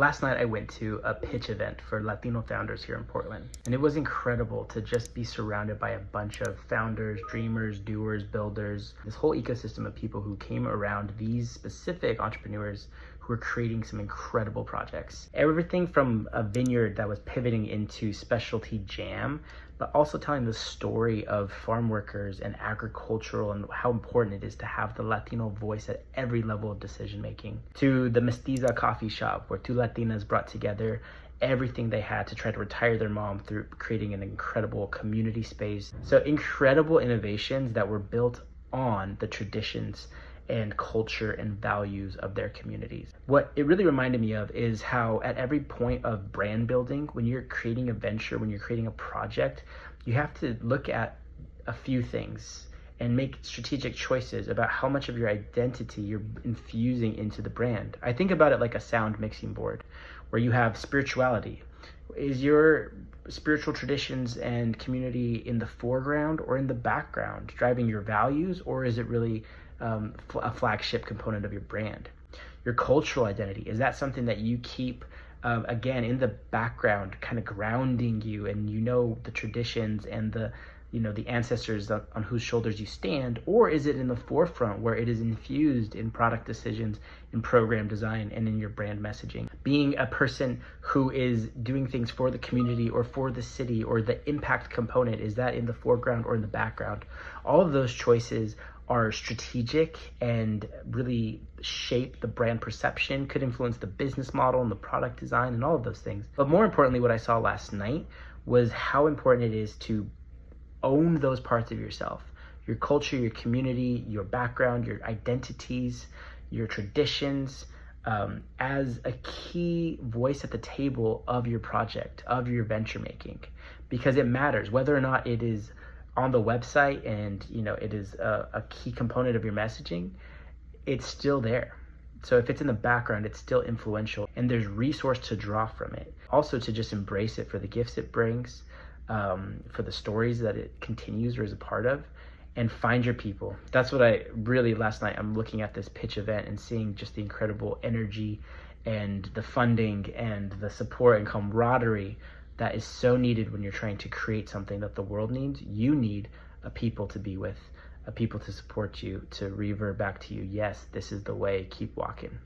Last night I went to a pitch event for Latino founders here in Portland, and it was incredible to just be surrounded by a bunch of founders, dreamers, doers, builders, this whole ecosystem of people who came around these specific entrepreneurs who are creating some incredible projects. Everything from a vineyard that was pivoting into specialty jam, but also telling the story of farm workers and agricultural and how important it is to have the Latino voice at every level of decision making, to the Mestiza coffee shop where two Latinas brought together everything they had to try to retire their mom through creating an incredible community space. So incredible innovations that were built on the traditions and culture and values of their communities. What it really reminded me of is how at every point of brand building, when you're creating a venture, when you're creating a project, you have to look at a few things and make strategic choices about how much of your identity you're infusing into the brand. I think about it like a sound mixing board where you have spirituality. Is your spiritual traditions and community in the foreground or in the background, driving your values, or is it really a flagship component of your brand? Your cultural identity, is that something that you keep again in the background, kind of grounding you, and you know the traditions and the ancestors on whose shoulders you stand, or is it in the forefront where it is infused in product decisions, in program design, and in your brand messaging? Being a person who is doing things for the community or for the city, or the impact component, is that in the foreground or in the background? All of those choices are strategic and really shape the brand perception, could influence the business model and the product design and all of those things. But more importantly, what I saw last night was how important it is to own those parts of yourself, your culture, your community, your background, your identities, your traditions, as a key voice at the table of your project, of your venture making, because it matters whether or not it is on the website and it is a key component of your messaging. It's still there. So if it's in the background, it's still influential, and there's resource to draw from it. Also, to just embrace it for the gifts it brings, for the stories that it continues or is a part of, and find your people. That's what I really, last night, I'm looking at this pitch event and seeing just the incredible energy and the funding and the support and camaraderie that is so needed when you're trying to create something that the world needs. You need a people to be with, a people to support you, to revert back to you. Yes, this is the way, keep walking.